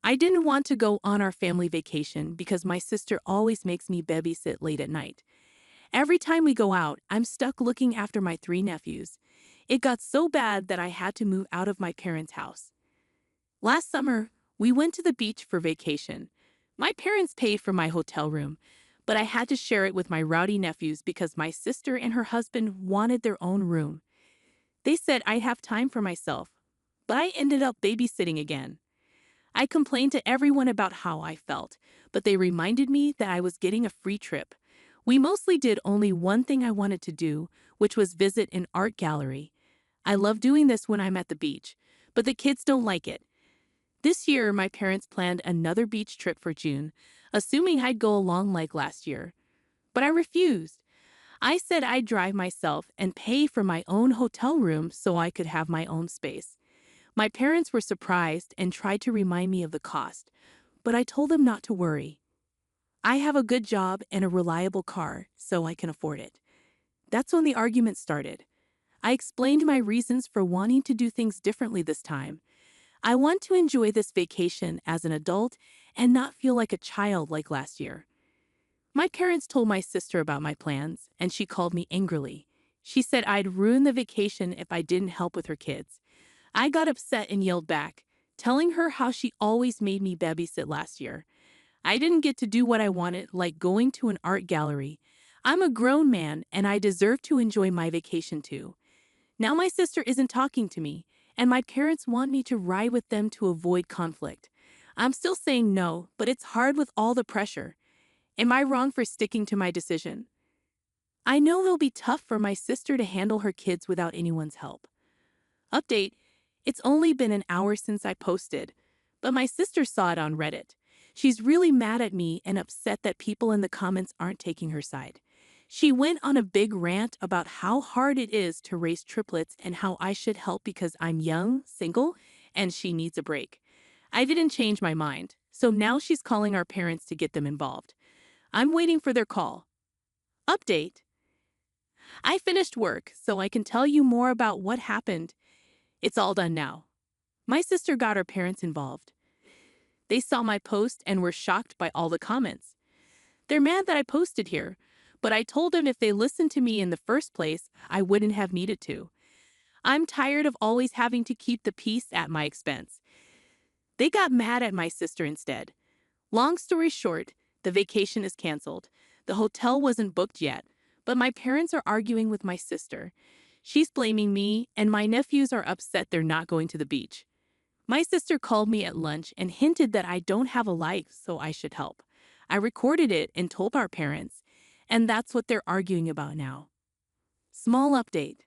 I didn't want to go on our family vacation because my sister always makes me babysit late at night. Every time we go out, I'm stuck looking after my three nephews. It got so bad that I had to move out of my parents' house. Last summer, we went to the beach for vacation. My parents paid for my hotel room, but I had to share it with my rowdy nephews because my sister and her husband wanted their own room. They said I'd have time for myself, but I ended up babysitting again. I complained to everyone about how I felt, but they reminded me that I was getting a free trip. We mostly did only one thing I wanted to do, which was visit an art gallery. I love doing this when I'm at the beach, but the kids don't like it. This year, my parents planned another beach trip for June, assuming I'd go along like last year. But I refused. I said I'd drive myself and pay for my own hotel room so I could have my own space. My parents were surprised and tried to remind me of the cost, but I told them not to worry. I have a good job and a reliable car, so I can afford it. That's when the argument started. I explained my reasons for wanting to do things differently this time. I want to enjoy this vacation as an adult and not feel like a child like last year. My parents told my sister about my plans, and she called me angrily. She said I'd ruin the vacation if I didn't help with her kids. I got upset and yelled back, telling her how she always made me babysit last year. I didn't get to do what I wanted, like going to an art gallery. I'm a grown man, and I deserve to enjoy my vacation too. Now my sister isn't talking to me, and my parents want me to ride with them to avoid conflict. I'm still saying no, but it's hard with all the pressure. Am I wrong for sticking to my decision? I know it'll be tough for my sister to handle her kids without anyone's help. Update: it's only been an hour since I posted, but my sister saw it on Reddit. She's really mad at me and upset that people in the comments aren't taking her side. She went on a big rant about how hard it is to raise triplets and how I should help because I'm young, single, and she needs a break. I didn't change my mind, so now she's calling our parents to get them involved. I'm waiting for their call. Update: I finished work, so I can tell you more about what happened. It's all done now. My sister got her parents involved. They saw my post and were shocked by all the comments. They're mad that I posted here, but I told them if they listened to me in the first place, I wouldn't have needed to. I'm tired of always having to keep the peace at my expense. They got mad at my sister instead. Long story short, the vacation is canceled. The hotel wasn't booked yet, but my parents are arguing with my sister. She's blaming me, and my nephews are upset they're not going to the beach. My sister called me at lunch and hinted that I don't have a life, so I should help. I recorded it and told our parents, and that's what they're arguing about now. Small update.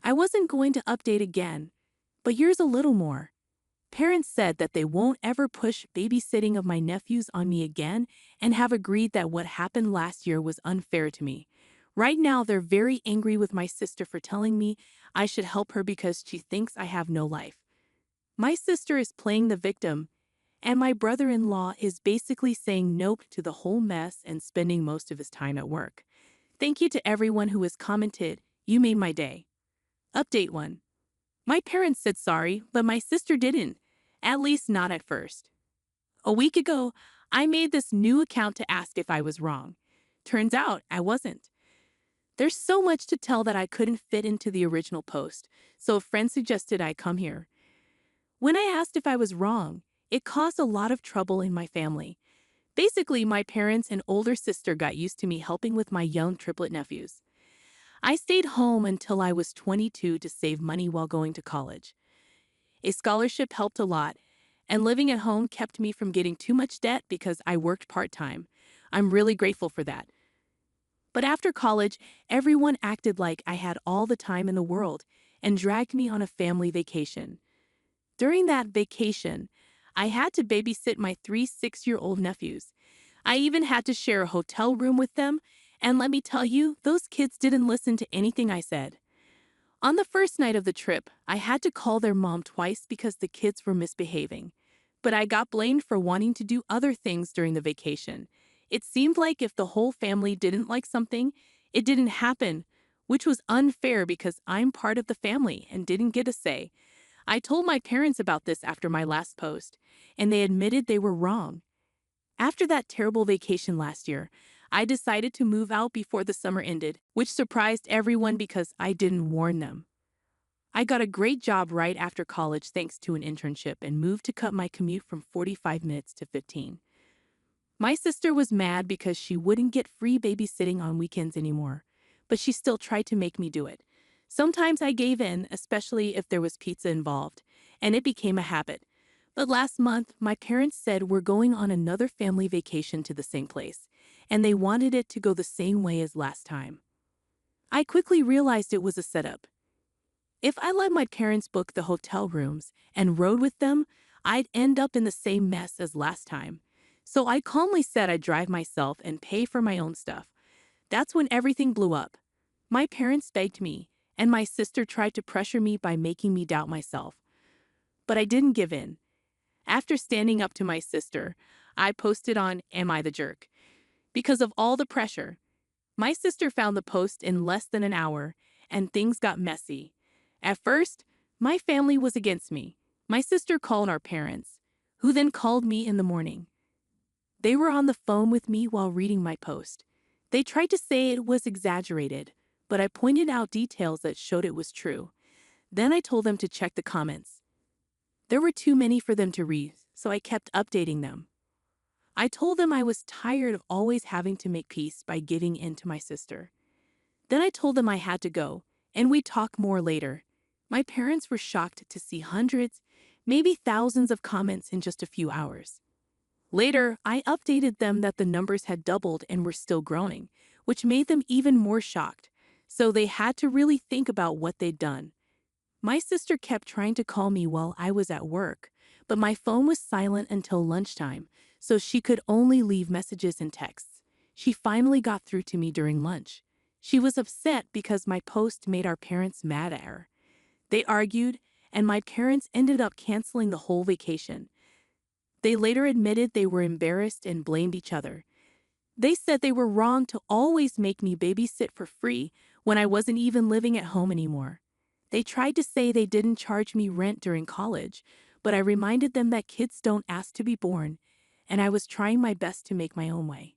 I wasn't going to update again, but here's a little more. Parents said that they won't ever push babysitting of my nephews on me again and have agreed that what happened last year was unfair to me. Right now, they're very angry with my sister for telling me I should help her because she thinks I have no life. My sister is playing the victim, and my brother-in-law is basically saying nope to the whole mess and spending most of his time at work. Thank you to everyone who has commented. You made my day. Update 1. My parents said sorry, but my sister didn't. At least not at first. A week ago, I made this new account to ask if I was wrong. Turns out I wasn't. There's so much to tell that I couldn't fit into the original post, so a friend suggested I come here. When I asked if I was wrong, it caused a lot of trouble in my family. Basically, my parents and older sister got used to me helping with my young triplet nephews. I stayed home until I was 22 to save money while going to college. A scholarship helped a lot, and living at home kept me from getting too much debt because I worked part-time. I'm really grateful for that. But after college, everyone acted like I had all the time in the world and dragged me on a family vacation. During that vacation, I had to babysit my three 6-year-old nephews. I even had to share a hotel room with them, and let me tell you, those kids didn't listen to anything I said. On the first night of the trip, I had to call their mom twice because the kids were misbehaving. But I got blamed for wanting to do other things during the vacation. It seemed like if the whole family didn't like something, it didn't happen, which was unfair because I'm part of the family and didn't get a say. I told my parents about this after my last post, and they admitted they were wrong. After that terrible vacation last year, I decided to move out before the summer ended, which surprised everyone because I didn't warn them. I got a great job right after college thanks to an internship and moved to cut my commute from 45 minutes to 15. My sister was mad because she wouldn't get free babysitting on weekends anymore, but she still tried to make me do it. Sometimes I gave in, especially if there was pizza involved, and it became a habit. But last month, my parents said we're going on another family vacation to the same place, and they wanted it to go the same way as last time. I quickly realized it was a setup. If I let my parents book the hotel rooms and rode with them, I'd end up in the same mess as last time. So I calmly said I'd drive myself and pay for my own stuff. That's when everything blew up. My parents begged me, and my sister tried to pressure me by making me doubt myself. But I didn't give in. After standing up to my sister, I posted on Am I the Jerk? Because of all the pressure. My sister found the post in less than an hour, and things got messy. At first, my family was against me. My sister called our parents, who then called me in the morning. They were on the phone with me while reading my post. They tried to say it was exaggerated, but I pointed out details that showed it was true. Then I told them to check the comments. There were too many for them to read, so I kept updating them. I told them I was tired of always having to make peace by giving in to my sister. Then I told them I had to go, and we'd talk more later. My parents were shocked to see hundreds, maybe thousands of comments in just a few hours. Later, I updated them that the numbers had doubled and were still growing, which made them even more shocked, so they had to really think about what they'd done. My sister kept trying to call me while I was at work, but my phone was silent until lunchtime, so she could only leave messages and texts. She finally got through to me during lunch. She was upset because my post made our parents mad at her. They argued, and my parents ended up canceling the whole vacation. They later admitted they were embarrassed and blamed each other. They said they were wrong to always make me babysit for free when I wasn't even living at home anymore. They tried to say they didn't charge me rent during college, but I reminded them that kids don't ask to be born, and I was trying my best to make my own way.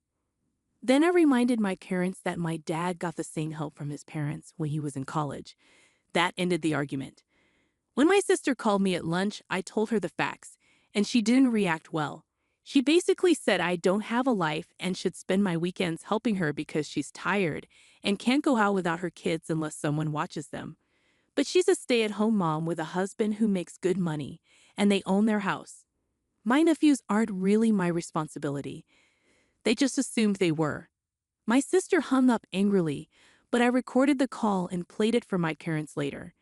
Then I reminded my parents that my dad got the same help from his parents when he was in college. That ended the argument. When my sister called me at lunch, I told her the facts, and she didn't react well. She basically said I don't have a life and should spend my weekends helping her because she's tired and can't go out without her kids unless someone watches them. But she's a stay-at-home mom with a husband who makes good money, and they own their house. My nephews aren't really my responsibility. They just assumed they were. My sister hung up angrily, but I recorded the call and played it for my parents later.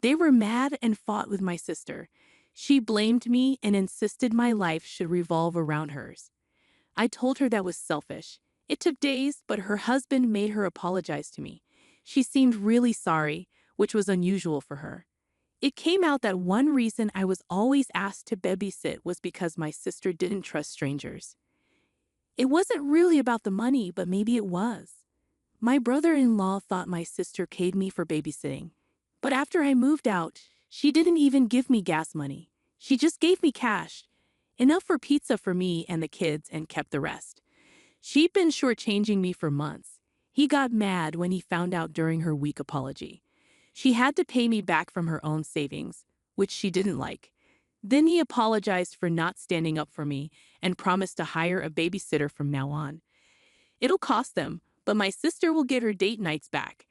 They were mad and fought with my sister. She blamed me and insisted my life should revolve around hers. I told her that was selfish. It took days, but her husband made her apologize to me. She seemed really sorry, which was unusual for her. It came out that one reason I was always asked to babysit was because my sister didn't trust strangers. It wasn't really about the money, but maybe it was. My brother-in-law thought my sister paid me for babysitting. But after I moved out, she didn't even give me gas money. She just gave me cash, enough for pizza for me and the kids, and kept the rest. She'd been shortchanging me for months. He got mad when he found out during her weak apology. She had to pay me back from her own savings, which she didn't like. Then he apologized for not standing up for me and promised to hire a babysitter from now on. It'll cost them, but my sister will get her date nights back.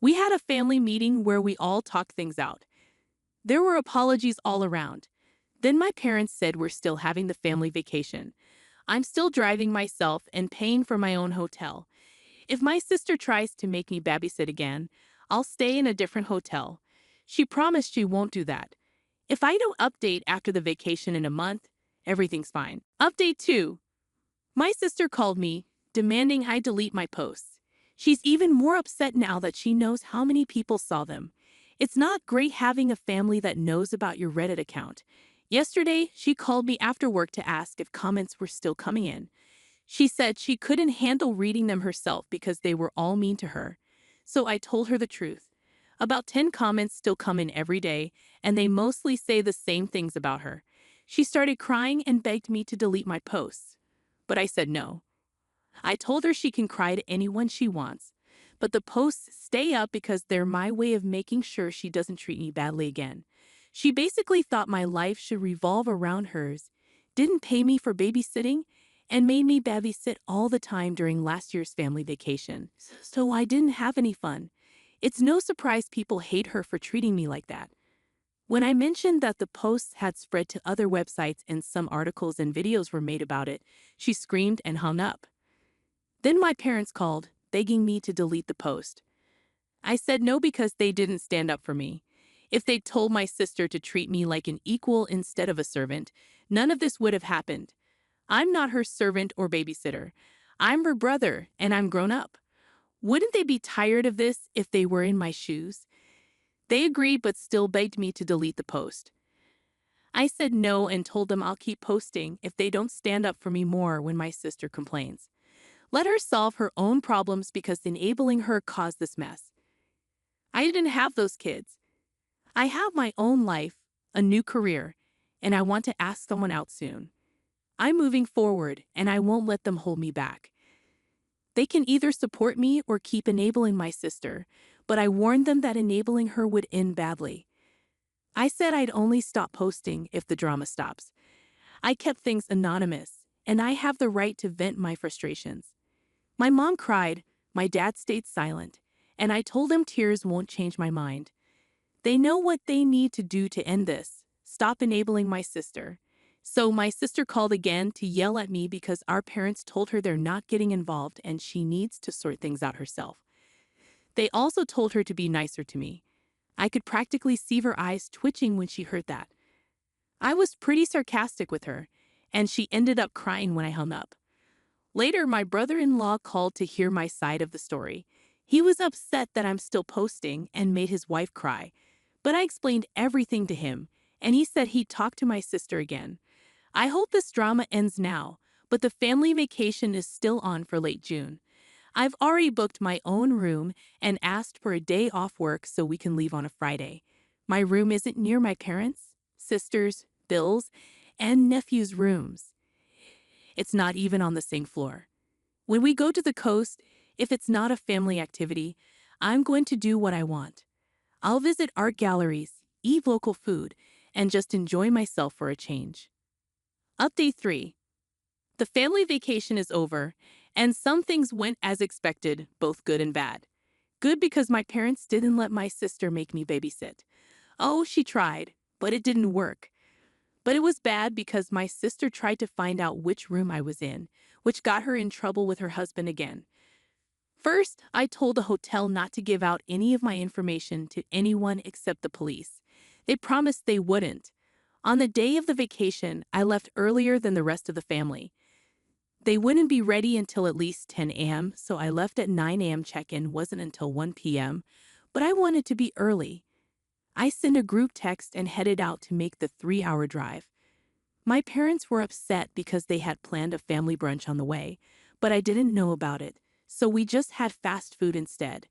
We had a family meeting where we all talked things out. There were apologies all around. Then my parents said we're still having the family vacation. I'm still driving myself and paying for my own hotel. If my sister tries to make me babysit again, I'll stay in a different hotel. She promised she won't do that. If I don't update after the vacation in a month, everything's fine. Update 2. My sister called me, demanding I delete my posts. She's even more upset now that she knows how many people saw them. It's not great having a family that knows about your Reddit account. Yesterday, she called me after work to ask if comments were still coming in. She said she couldn't handle reading them herself because they were all mean to her. So I told her the truth. About 10 comments still come in every day, and they mostly say the same things about her. She started crying and begged me to delete my posts. But I said no. I told her she can cry to anyone she wants, but the posts stay up because they're my way of making sure she doesn't treat me badly again. She basically thought my life should revolve around hers, didn't pay me for babysitting, and made me babysit all the time during last year's family vacation. So I didn't have any fun. It's no surprise people hate her for treating me like that. When I mentioned that the posts had spread to other websites and some articles and videos were made about it, she screamed and hung up. Then my parents called, begging me to delete the post. I said no because they didn't stand up for me. If they'd told my sister to treat me like an equal instead of a servant, none of this would have happened. I'm not her servant or babysitter. I'm her brother, and I'm grown up. Wouldn't they be tired of this if they were in my shoes? They agreed but still begged me to delete the post. I said no and told them I'll keep posting if they don't stand up for me more when my sister complains. Let her solve her own problems because enabling her caused this mess. I didn't have those kids. I have my own life, a new career, and I want to ask someone out soon. I'm moving forward and I won't let them hold me back. They can either support me or keep enabling my sister, but I warned them that enabling her would end badly. I said I'd only stop posting if the drama stops. I kept things anonymous, and I have the right to vent my frustrations. My mom cried, my dad stayed silent, and I told them tears won't change my mind. They know what they need to do to end this, stop enabling my sister. So my sister called again to yell at me because our parents told her they're not getting involved and she needs to sort things out herself. They also told her to be nicer to me. I could practically see her eyes twitching when she heard that. I was pretty sarcastic with her, and she ended up crying when I hung up. Later, my brother-in-law called to hear my side of the story. He was upset that I'm still posting and made his wife cry, but I explained everything to him, and he said he'd talk to my sister again. I hope this drama ends now, but the family vacation is still on for late June. I've already booked my own room and asked for a day off work so we can leave on a Friday. My room isn't near my parents, sisters, Bill's, and nephew's rooms. It's not even on the same floor. When we go to the coast, if it's not a family activity, I'm going to do what I want. I'll visit art galleries, eat local food, and just enjoy myself for a change. Update 3. The family vacation is over, and some things went as expected, both good and bad. Good because my parents didn't let my sister make me babysit. Oh, she tried, but it didn't work. But it was bad because my sister tried to find out which room I was in, which got her in trouble with her husband again. First, I told the hotel not to give out any of my information to anyone except the police. They promised they wouldn't. On the day of the vacation, I left earlier than the rest of the family. They wouldn't be ready until at least 10 a.m., so I left at 9 a.m. check-in wasn't until 1 p.m., but I wanted to be early. I sent a group text and headed out to make the 3-hour drive. My parents were upset because they had planned a family brunch on the way, but I didn't know about it, so we just had fast food instead.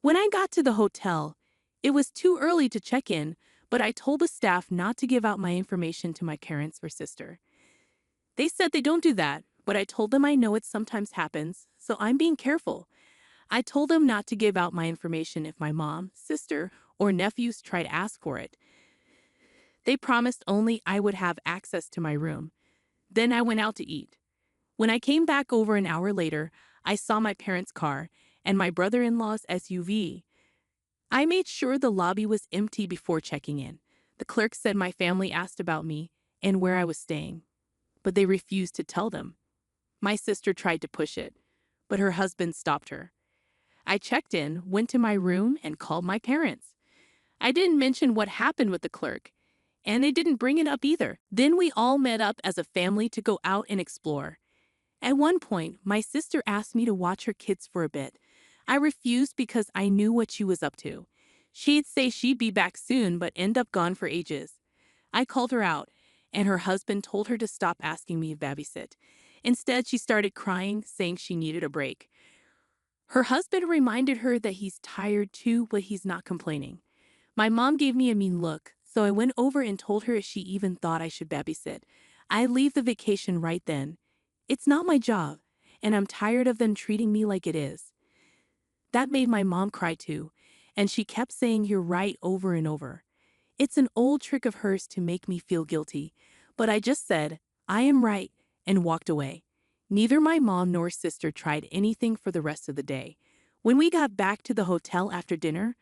When I got to the hotel, it was too early to check in, but I told the staff not to give out my information to my parents or sister. They said they don't do that, but I told them I know it sometimes happens, so I'm being careful. I told them not to give out my information if my mom, sister, or nephews try to ask for it. They promised only I would have access to my room. Then I went out to eat. When I came back over an hour later, I saw my parents' car and my brother-in-law's SUV. I made sure the lobby was empty before checking in. The clerk said my family asked about me and where I was staying, but they refused to tell them. My sister tried to push it, but her husband stopped her. I checked in, went to my room, and called my parents. I didn't mention what happened with the clerk, and they didn't bring it up either. Then we all met up as a family to go out and explore. At one point, my sister asked me to watch her kids for a bit. I refused because I knew what she was up to. She'd say she'd be back soon, but end up gone for ages. I called her out, and her husband told her to stop asking me to babysit. Instead, she started crying, saying she needed a break. Her husband reminded her that he's tired too, but he's not complaining. My mom gave me a mean look, so I went over and told her if she even thought I should babysit. I'd leave the vacation right then. It's not my job, and I'm tired of them treating me like it is. That made my mom cry too, and she kept saying you're right over and over. It's an old trick of hers to make me feel guilty, but I just said, I am right, and walked away. Neither my mom nor sister tried anything for the rest of the day. When we got back to the hotel after dinner,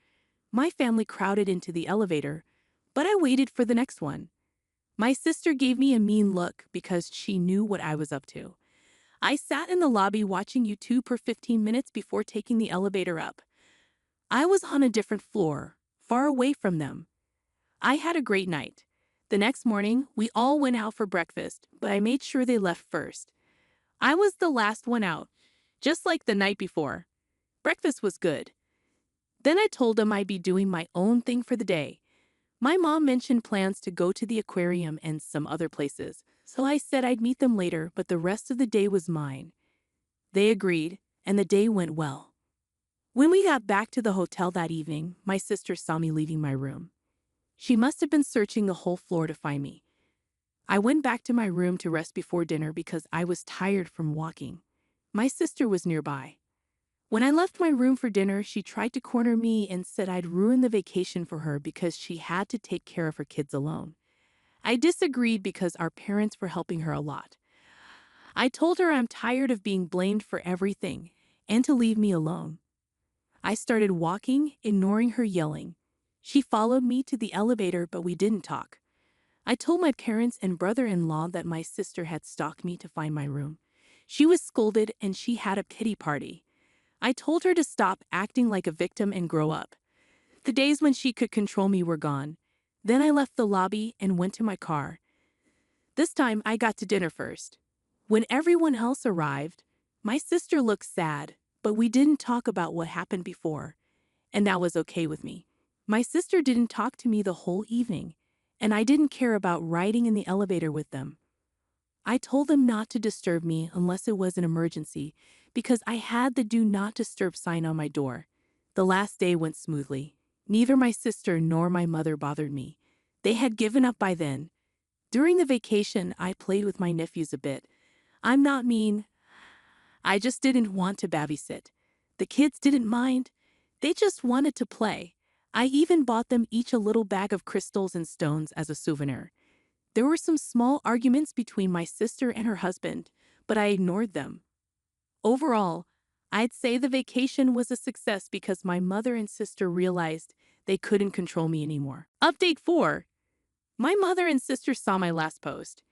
my family crowded into the elevator, but I waited for the next one. My sister gave me a mean look because she knew what I was up to. I sat in the lobby watching YouTube for 15 minutes before taking the elevator up. I was on a different floor, far away from them. I had a great night. The next morning, we all went out for breakfast, but I made sure they left first. I was the last one out, just like the night before. Breakfast was good. Then I told them I'd be doing my own thing for the day. My mom mentioned plans to go to the aquarium and some other places, so I said I'd meet them later, but the rest of the day was mine. They agreed, and the day went well. When we got back to the hotel that evening, my sister saw me leaving my room. She must have been searching the whole floor to find me. I went back to my room to rest before dinner because I was tired from walking. My sister was nearby. When I left my room for dinner, she tried to corner me and said I'd ruin the vacation for her because she had to take care of her kids alone. I disagreed because our parents were helping her a lot. I told her I'm tired of being blamed for everything and to leave me alone. I started walking, ignoring her yelling. She followed me to the elevator, but we didn't talk. I told my parents and brother-in-law that my sister had stalked me to find my room. She was scolded and she had a pity party. I told her to stop acting like a victim and grow up. The days when she could control me were gone. Then I left the lobby and went to my car. This time I got to dinner first. When everyone else arrived, my sister looked sad, but we didn't talk about what happened before, and that was okay with me. My sister didn't talk to me the whole evening, and I didn't care about riding in the elevator with them. I told them not to disturb me unless it was an emergency because I had the do not disturb sign on my door. The last day went smoothly. Neither my sister nor my mother bothered me. They had given up by then. During the vacation, I played with my nephews a bit. I'm not mean. I just didn't want to babysit. The kids didn't mind. They just wanted to play. I even bought them each a little bag of crystals and stones as a souvenir. There were some small arguments between my sister and her husband, but I ignored them. Overall, I'd say the vacation was a success because my mother and sister realized they couldn't control me anymore. Update 4. My mother and sister saw my last post.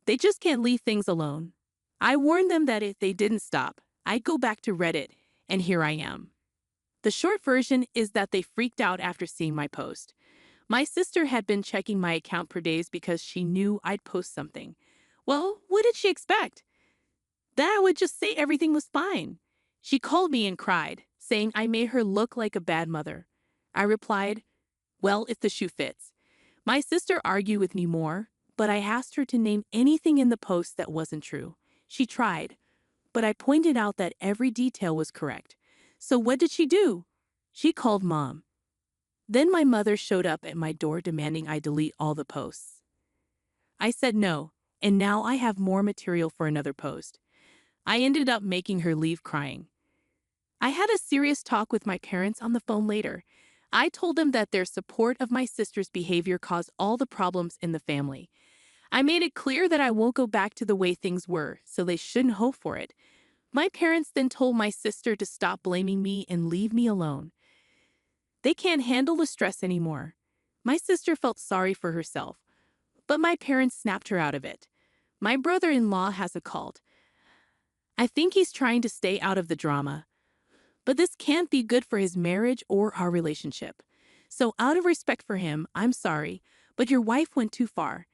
They just can't leave things alone. I warned them that if they didn't stop, I'd go back to Reddit, and here I am. The short version is that they freaked out after seeing my post. My sister had been checking my account for days because she knew I'd post something. Well, what did she expect? That I would just say everything was fine. She called me and cried, saying I made her look like a bad mother. I replied, well, if the shoe fits. My sister argued with me more, but I asked her to name anything in the post that wasn't true. She tried, but I pointed out that every detail was correct. So what did she do? She called Mom. Then my mother showed up at my door demanding I delete all the posts. I said no, and now I have more material for another post. I ended up making her leave crying. I had a serious talk with my parents on the phone later. I told them that their support of my sister's behavior caused all the problems in the family. I made it clear that I won't go back to the way things were, so they shouldn't hope for it. My parents then told my sister to stop blaming me and leave me alone. They can't handle the stress anymore. My sister felt sorry for herself, but my parents snapped her out of it. My brother-in-law has a cult. I think he's trying to stay out of the drama, but this can't be good for his marriage or our relationship. So out of respect for him, I'm sorry, but your wife went too far.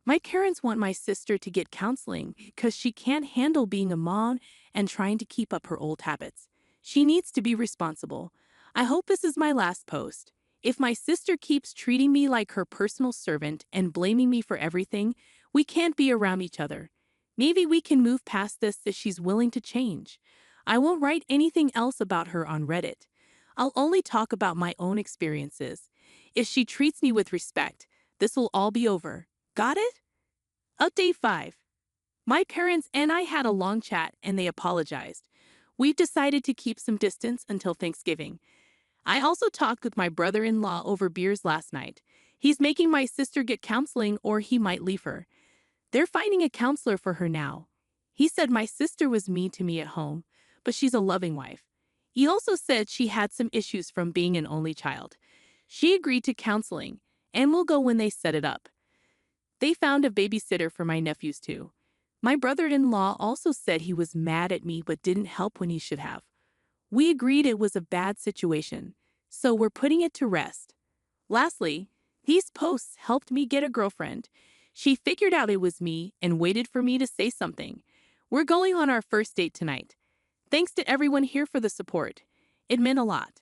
My parents want my sister to get counseling because she can't handle being a mom and trying to keep up her old habits. She needs to be responsible. I hope this is my last post. If my sister keeps treating me like her personal servant and blaming me for everything, we can't be around each other. Maybe we can move past this if she's willing to change. I won't write anything else about her on Reddit. I'll only talk about my own experiences. If she treats me with respect, this will all be over. Got it? Update 5. My parents and I had a long chat and they apologized. We've decided to keep some distance until Thanksgiving. I also talked with my brother-in-law over beers last night. He's making my sister get counseling or he might leave her. They're finding a counselor for her now. He said my sister was mean to me at home, but she's a loving wife. He also said she had some issues from being an only child. She agreed to counseling and will go when they set it up. They found a babysitter for my nephews too. My brother-in-law also said he was mad at me but didn't help when he should have. We agreed it was a bad situation, so we're putting it to rest. Lastly, these posts helped me get a girlfriend. She figured out it was me and waited for me to say something. We're going on our first date tonight. Thanks to everyone here for the support. It meant a lot.